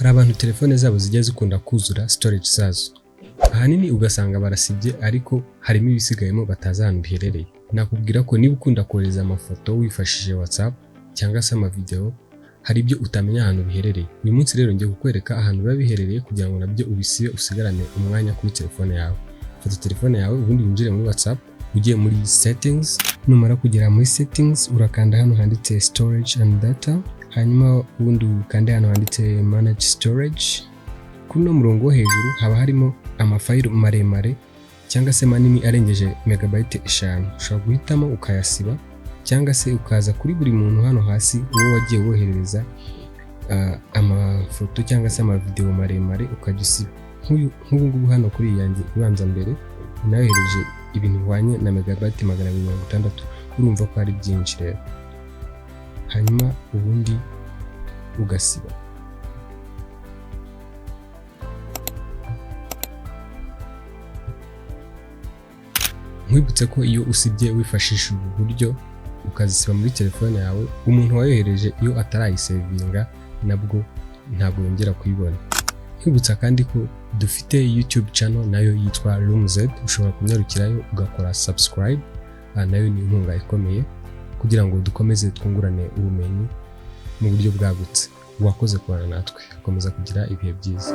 Hari abantu telefone zabo zijya zikunda kuzura storage zazo, ahanini ugasanga barasibye ariko harimo ibisigayemo batazi ahantu biherereye. Nakubwira ko niba ukunda kohereza amafoto wifashishije WhatsApp cyangwa se amavideo, hari ibyo utamenya ahantu biherereye. Uyu munsi rero ngiye kukwereka ahantu biba biherereye kugira ngo nabyo ubisibe usigarane umwanya kuri telefone yawe. Fata telefone yawe ubundi winjire muri WhatsApp, ugiye muri settings, numara kugera muri settings urakanda hano handitse storage and data, hanyuma ubundi ukande hano handitse manage storage. Kuri no murongo wo hejuru haba harimo amafayilo maremare cyangwa se manini arengeje megabyte 5. Ushobora guhitamo ukayasiba cyangwa se ukaza kuri buri muntu hano hasi uwo wagiye woherereza amafoto cyangwa se amavideo maremare ukagisiba. Nk'ubu ngubu hano kuri yanjye ibanza mbere nayohereje ibintu bihwanye na megabyte 260. Urumva ko ari byinshi rero. Hanyuma ubundi ugasiba. Nkwibutse ko iyo usibye wifashisha ubu buryo ukazisiba muri telefone yawe, umuntu wayohereje iyo atarayisevinga nabwo ntabwo yongera kuyibona. Nkwibutsa kandi ko dufite YouTube channel nayo yitwa RoomZ, ushobora kunyarukirayo ugakora subscribe, nayo ni inkunga ikomeye kugira ngo dukomeze twungurane ubumenyi mu buryo bwagutse. Wakoze kubana natwe, komeza kugira ibihe byiza.